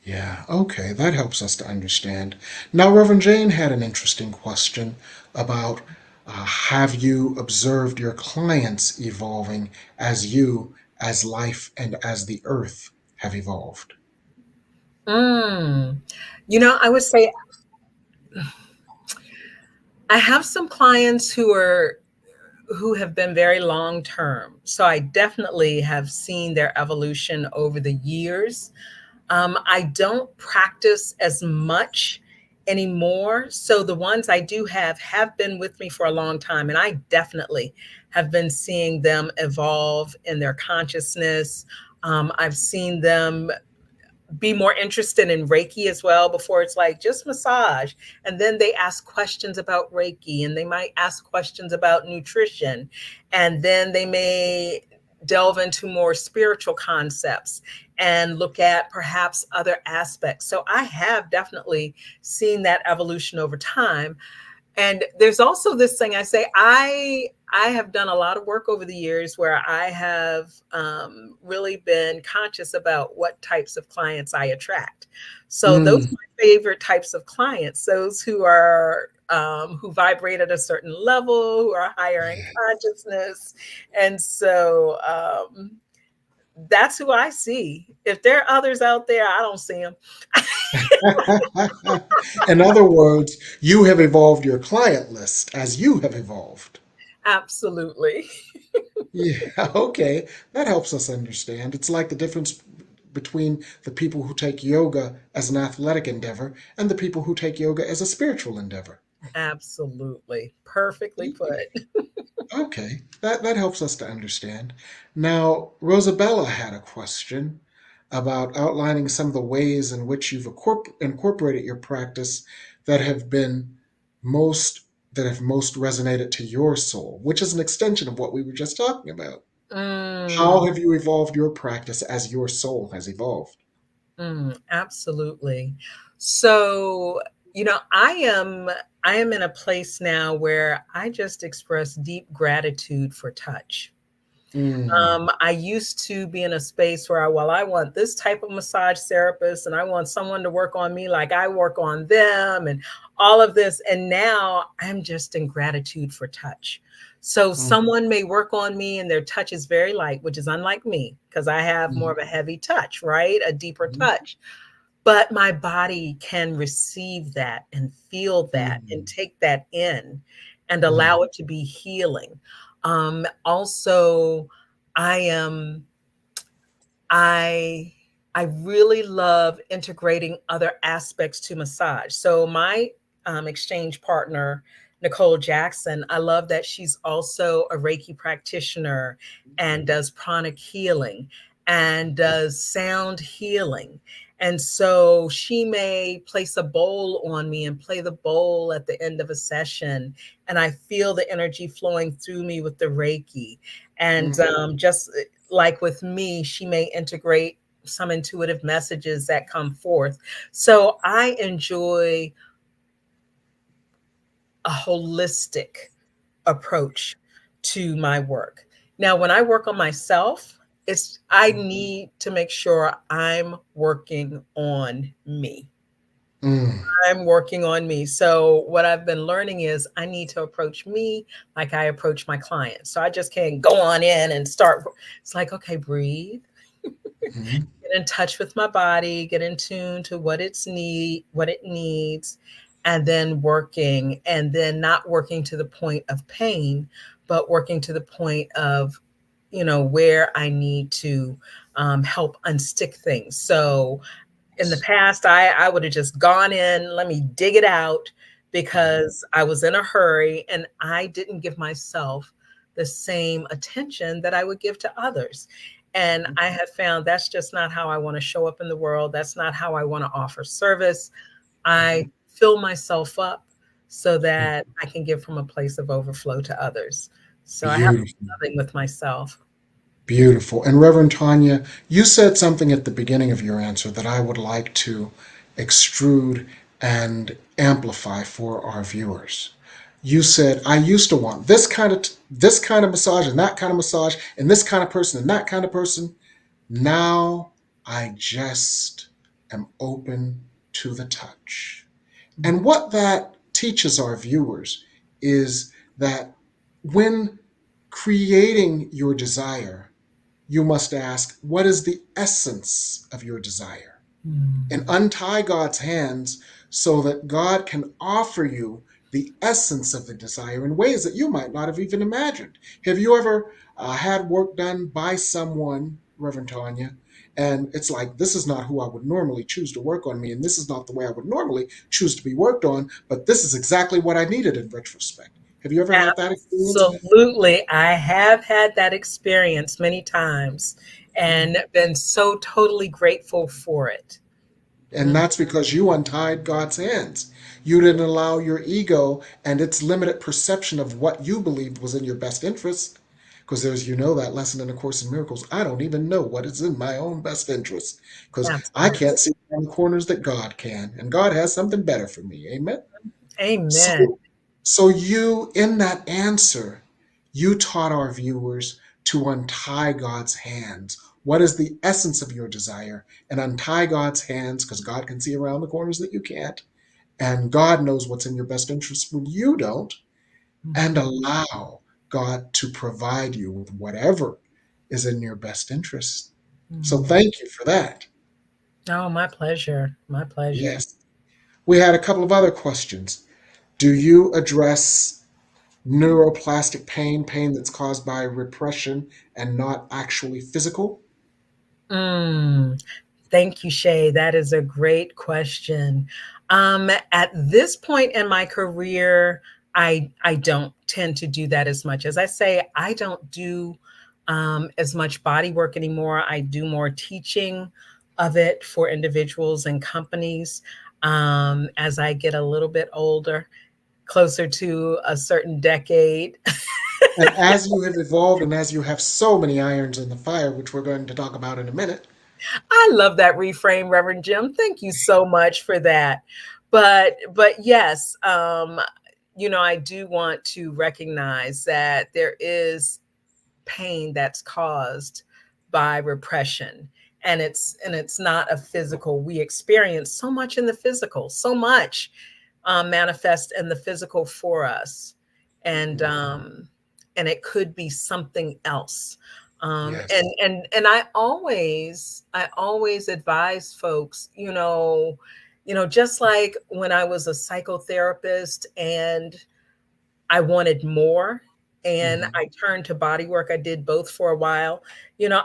Speaker 1: Yeah, okay, that helps us to understand. Now, Reverend Jane had an interesting question about have you observed your clients evolving as you, as life, and as the earth have evolved?
Speaker 2: Mm. I would say I have some clients who have been very long term. So I definitely have seen their evolution over the years. I don't practice as much anymore. So the ones I do have been with me for a long time. And I definitely have been seeing them evolve in their consciousness. I've seen them be more interested in Reiki as well. Before it's like just massage. And then they ask questions about Reiki, and they might ask questions about nutrition. And then they may delve into more spiritual concepts and look at perhaps other aspects. So I have definitely seen that evolution over time. And there's also this thing I say, I have done a lot of work over the years where I have really been conscious about what types of clients I attract. So those
Speaker 1: Mm,
Speaker 2: are my favorite types of clients, those who are who vibrate at a certain level, who are higher in consciousness. And so that's who I see. If there are others out there, I don't see them.
Speaker 1: in other words, you have evolved your client list as you have evolved.
Speaker 2: Absolutely.
Speaker 1: Yeah, okay. That helps us understand. It's like the difference between the people who take yoga as an athletic endeavor and the people who take yoga as a spiritual endeavor.
Speaker 2: Absolutely. Perfectly put.
Speaker 1: Okay, that helps us to understand. Now, Rosabella had a question about outlining some of the ways in which you've incorporated your practice that have been most that have most resonated to your soul, which is an extension of what we were just talking about.
Speaker 2: Mm,
Speaker 1: How have you evolved your practice as your soul has evolved?
Speaker 2: absolutely. So, I am in a place now where I just express deep gratitude for touch.
Speaker 1: Mm,
Speaker 2: I used to be in a space where well, I want this type of massage therapist and I want someone to work on me like I work on them and all of this. And now I'm just in gratitude for touch. So
Speaker 1: mm,
Speaker 2: someone may work on me and their touch is very light, which is unlike me because I have more
Speaker 1: mm,
Speaker 2: of a heavy touch, right? A deeper
Speaker 1: mm,
Speaker 2: touch. But my body can receive that and feel that and
Speaker 1: mm,
Speaker 2: take that in and
Speaker 1: mm,
Speaker 2: allow it to be healing. Also, I am I I really love integrating other aspects to massage. So my exchange partner, Nicole Jackson, I love that she's also a Reiki practitioner and does pranic healing and does sound healing. And so she may place a bowl on me and play the bowl at the end of a session. And I feel the energy flowing through me with the Reiki. And
Speaker 1: mm.
Speaker 2: just like with me, she may integrate some intuitive messages that come forth. So I enjoy a holistic approach to my work. Now, when I work on myself, I need to make sure I'm working on me.
Speaker 1: Mm,
Speaker 2: I'm working on me. So what I've been learning is I need to approach me like I approach my clients. So I just can't go on in and start. It's like, okay, breathe,
Speaker 1: mm,
Speaker 2: get in touch with my body, get in tune to what it needs, and then working, and then not working to the point of pain, but working to the point of, where I need to help unstick things. So in the past, I would have just gone in, let me dig it out because I was in a hurry and I didn't give myself the same attention that I would give to others. And I have found that's just not how I want to show up in the world. That's not how I want to offer service. I fill myself up so that I can give from a place of overflow to others. So I have to
Speaker 1: Beautiful.
Speaker 2: be loving with myself.
Speaker 1: Beautiful. And Reverend Tanya, you said something at the beginning of your answer that I would like to extrude and amplify for our viewers. You said, I used to want this kind of massage and that kind of massage and this kind of person and that kind of person. Now I just am open to the touch. And what that teaches our viewers is that when creating your desire, you must ask, what is the essence of your desire? And
Speaker 2: Mm.
Speaker 1: untie God's hands so that God can offer you the essence of the desire in ways that you might not have even imagined. Have you ever had work done by someone, Reverend Tanya, and it's like, this is not who I would normally choose to work on me, and this is not the way I would normally choose to be worked on, but this is exactly what I needed in retrospect. Have you ever had that experience?
Speaker 2: Absolutely. I have had that experience many times and been so totally grateful for it.
Speaker 1: And
Speaker 2: Mhm.
Speaker 1: that's because you untied God's hands. You didn't allow your ego and its limited perception of what you believed was in your best interest. Because there's, that lesson in the Course in Miracles. I don't even know what is in my own best interest. Because I
Speaker 2: Absolutely.
Speaker 1: can't see around the corners that God can. And God has something better for me. Amen.
Speaker 2: Amen.
Speaker 1: So, so you, in that answer, you taught our viewers to untie God's hands. What is the essence of your desire? And untie God's hands because God can see around the corners that you can't. And God knows what's in your best interest when you don't. And
Speaker 2: Mhm.
Speaker 1: allow God to provide you with whatever is in your best interest. So
Speaker 2: Mhm.
Speaker 1: thank you for that.
Speaker 2: Oh, my pleasure. My pleasure.
Speaker 1: Yes. We had a couple of other questions. Do you address neuroplastic pain that's caused by repression and not actually physical?
Speaker 2: Mm. Thank you, Shay. That is a great question. At this point in my career, I don't tend to do that as much. As I say, I don't do as much body work anymore. I do more teaching of it for individuals and companies as I get a little bit older, closer to a certain decade.
Speaker 1: And as you have evolved and as you have so many irons in the fire, which we're going to talk about in a minute.
Speaker 2: I love that reframe, Reverend Jim. Thank you so much for that. But yes, I do want to recognize that there is pain that's caused by repression. And it's not a physical. We experience so much in the physical, so much manifest in the physical for us. And and it could be something else.
Speaker 1: Yes.
Speaker 2: And I always advise folks, just like when I was a psychotherapist and I wanted more and
Speaker 1: Mhm.
Speaker 2: I turned to body work. I did both for a while.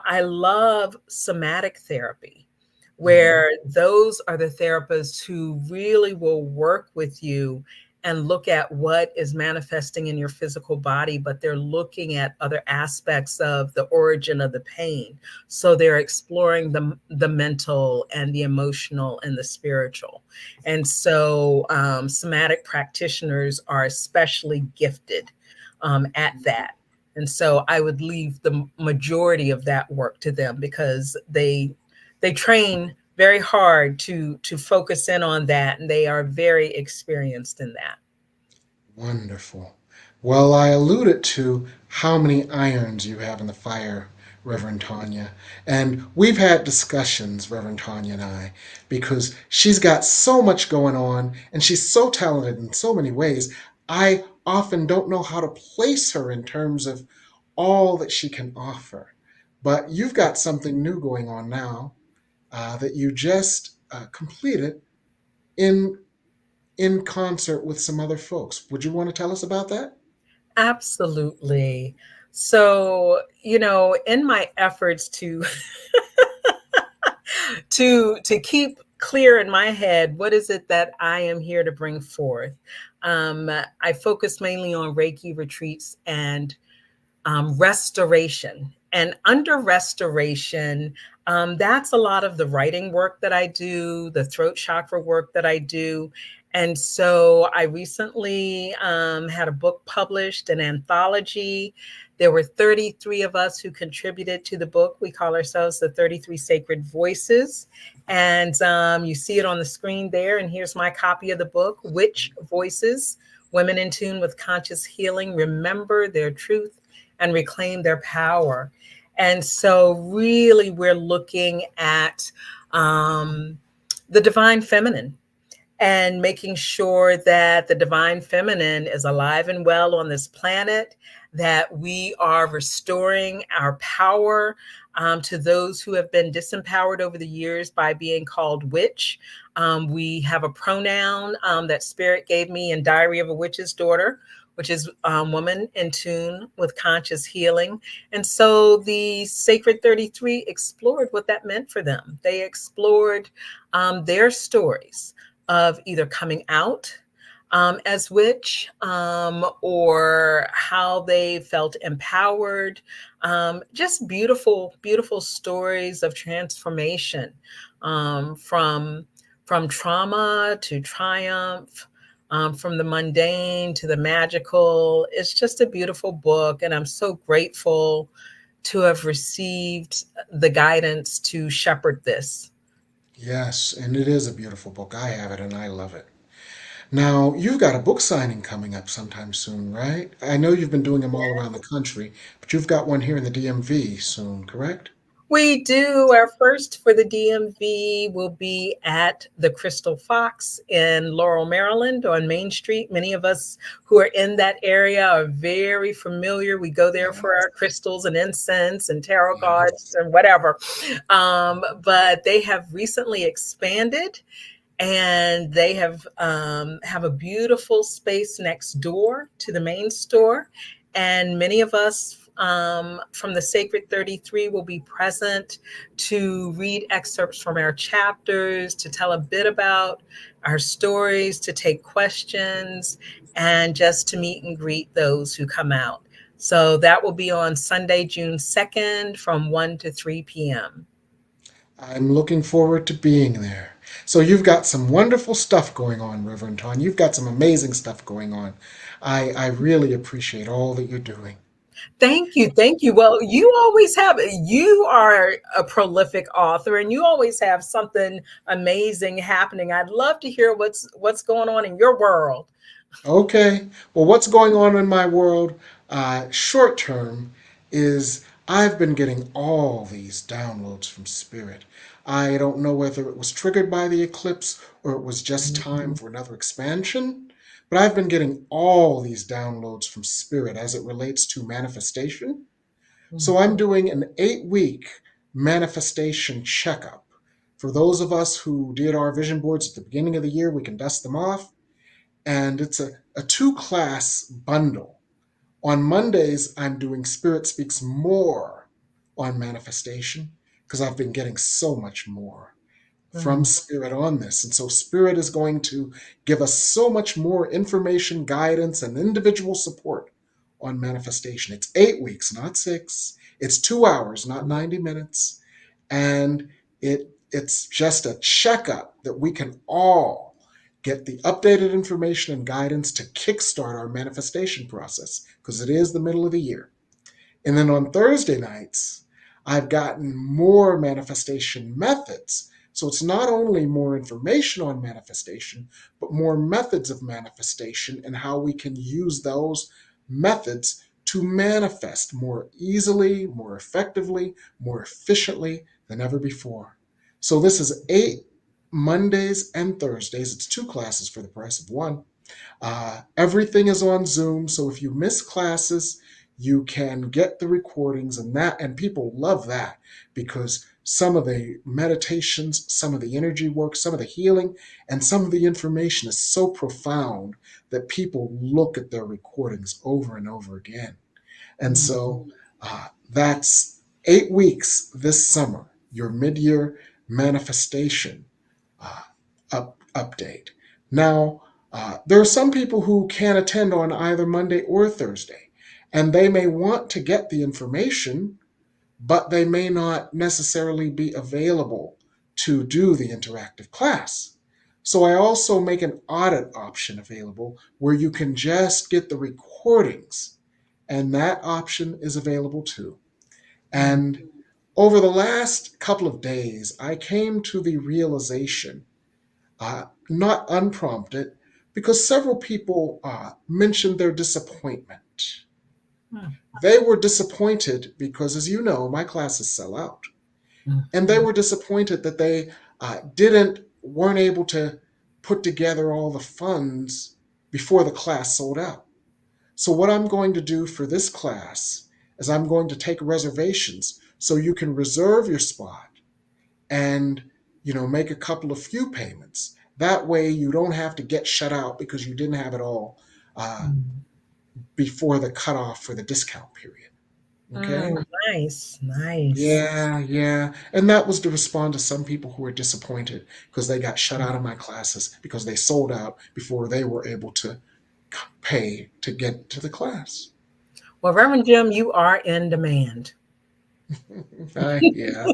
Speaker 2: I love somatic therapy,
Speaker 1: Mhm.
Speaker 2: where those are the therapists who really will work with you and look at what is manifesting in your physical body, but they're looking at other aspects of the origin of the pain. So they're exploring the mental and the emotional and the spiritual. And so somatic practitioners are especially gifted at that. And so I would leave the majority of that work to them because they train very hard to focus in on that, and they are very experienced in that.
Speaker 1: Wonderful. Well, I alluded to how many irons you have in the fire, Reverend Tanya. And we've had discussions, Reverend Tanya and I, because she's got so much going on and she's so talented in so many ways. I often don't know how to place her in terms of all that she can offer. But you've got something new going on now that you just completed in concert with some other folks. Would you want to tell us about that?
Speaker 2: Absolutely. So, in my efforts to keep clear in my head what is it that I am here to bring forth, I focus mainly on Reiki retreats and restoration And under restoration, that's a lot of the writing work that I do, the throat chakra work that I do. And so I recently had a book published, an anthology. There were 33 of us who contributed to the book. We call ourselves the 33 Sacred Voices. And you see it on the screen there. And here's my copy of the book, Witch Voices, Women in Tune with Conscious Healing, Remember Their Truth and Reclaim Their Power. And so really we're looking at the divine feminine and making sure that the divine feminine is alive and well on this planet, that we are restoring our power to those who have been disempowered over the years by being called witch. We have a pronoun that Spirit gave me in Diary of a Witch's Daughter, which is woman in tune with conscious healing. And so the Sacred 33 explored what that meant for them. They explored their stories of either coming out as witch or how they felt empowered. Just beautiful, beautiful stories of transformation from trauma to triumph. From the mundane to the magical. It's just a beautiful book, and I'm so grateful to have received the guidance to shepherd this.
Speaker 1: Yes, and it is a beautiful book. I have it and I love it. Now, you've got a book signing coming up sometime soon, right? I know you've been doing them all around the country, but you've got one here in the DMV soon, correct?
Speaker 2: We do. Our first for the DMV will be at the Crystal Fox in Laurel, Maryland on Main Street. Many of us who are in that area are very familiar. We go there for
Speaker 1: Yes,
Speaker 2: our crystals and incense and tarot cards
Speaker 1: yes.
Speaker 2: and whatever. But they have recently expanded, and they have a beautiful space next door to the main store. And many of us from the Sacred 33 will be present to read excerpts from our chapters, to tell a bit about our stories, to take questions, and just to meet and greet those who come out. So that will be on Sunday, June 2nd from 1 to 3 p.m.
Speaker 1: I'm looking forward to being there. So you've got some wonderful stuff going on, Reverend Ton. You've got some amazing stuff going on. I really appreciate all that you're doing.
Speaker 2: Thank you. Thank you. Well, you are a prolific author and you always have something amazing happening. I'd love to hear what's going on in your world.
Speaker 1: Okay. Well, what's going on in my world short term is I've been getting all these downloads from Spirit. I don't know whether it was triggered by the eclipse or it was just time for another expansion, but I've been getting all these downloads from Spirit as it relates to manifestation. So I'm doing an 8-week manifestation checkup. For those of us who did our vision boards at the beginning of the year, we can dust them off, and it's a 2-class bundle. On Mondays, I'm doing Spirit Speaks More on manifestation because I've been getting so much more from Spirit on this. And so Spirit is going to give us so much more information, guidance, and individual support on manifestation. It's 8 weeks, not 6. It's 2 hours, not 90 minutes. And it's just a checkup that we can all get the updated information and guidance to kickstart our manifestation process because it is the middle of the year. And then on Thursday nights, I've gotten more manifestation methods. So it's not only more information on manifestation, but more methods of manifestation and how we can use those methods to manifest more easily, more effectively, more efficiently than ever before. So this is 8 Mondays and Thursdays. It's 2 classes for the price of one. Everything is on Zoom, so if you miss classes, you can get the recordings, and people love that because some of the meditations, some of the energy work, some of the healing, and some of the information is so profound that people look at their recordings over and over again. And so that's 8 weeks this summer, your mid-year manifestation uh, update. Now, there are some people who can't attend on either Monday or Thursday, and they may want to get the information but they may not necessarily be available to do the interactive class. So I also make an audit option available where you can just get the recordings, and that option is available too.
Speaker 2: Mm.
Speaker 1: And over the last couple of days, I came to the realization, not unprompted, because several people mentioned their disappointment.
Speaker 2: Mm.
Speaker 1: They were disappointed because, as you know, my classes sell out. And they
Speaker 2: Mhm.
Speaker 1: were disappointed that they weren't able to put together all the funds before the class sold out. So what I'm going to do for this class is I'm going to take reservations so you can reserve your spot and make a couple of few payments. That way you don't have to get shut out because you didn't have it all uh,
Speaker 2: Mm.
Speaker 1: before the cutoff for the discount period. Okay.
Speaker 2: Mm. Nice, nice.
Speaker 1: Yeah, yeah. And that was to respond to some people who were disappointed because they got shut out of my classes because they sold out before they were able to pay to get to the class.
Speaker 2: Well, Reverend Jim, you are in demand.
Speaker 1: Yeah.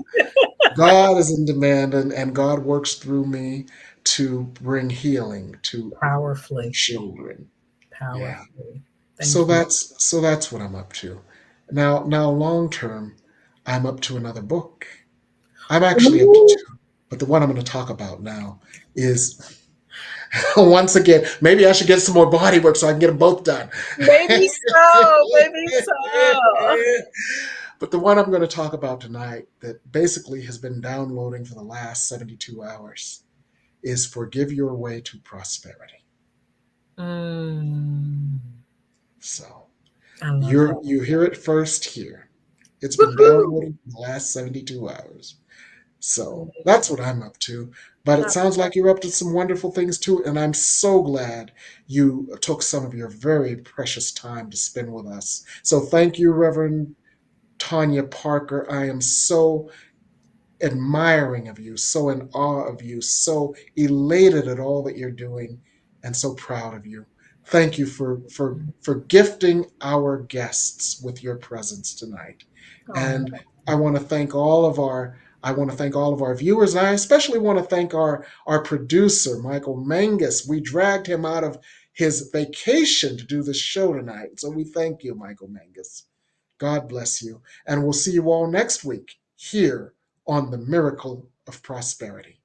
Speaker 1: God is in demand, and God works through me to bring healing to
Speaker 2: Powerfully,
Speaker 1: children. Yeah.
Speaker 2: powerfully.
Speaker 1: So
Speaker 2: Thank you.
Speaker 1: that's what I'm up to. Now long term, I'm up to another book. I'm actually up to
Speaker 2: Ooh,
Speaker 1: two, but the one I'm going to talk about now is once again, maybe I should get some more body work so I can get them both done.
Speaker 2: maybe so, maybe so.
Speaker 1: But the one I'm going to talk about tonight that basically has been downloading for the last 72 hours is Forgive Your Way to Prosperity.
Speaker 2: Mm,
Speaker 1: So
Speaker 2: I love that.
Speaker 1: you hear it first here. It's been
Speaker 2: Woohoo!
Speaker 1: downloading for the last 72 hours. So that's what
Speaker 2: Amazing.
Speaker 1: I'm up to. But it
Speaker 2: I-
Speaker 1: sounds like you're up to some wonderful things too. And I'm so glad you took some of your very precious time to spend with us. So thank you, Reverend Tonya Parker. I am so admiring of you, so in awe of you, so elated at all that you're doing, and so proud of you. Thank you for gifting our guests with your presence tonight.
Speaker 2: Oh,
Speaker 1: And I want to thank all of our I want to thank all of our viewers, and I especially want to thank our producer, Michael Mangus. We dragged him out of his vacation to do this show tonight. So we thank you, Michael Mangus. God bless you. And we'll see you all next week here on the Miracle of Prosperity.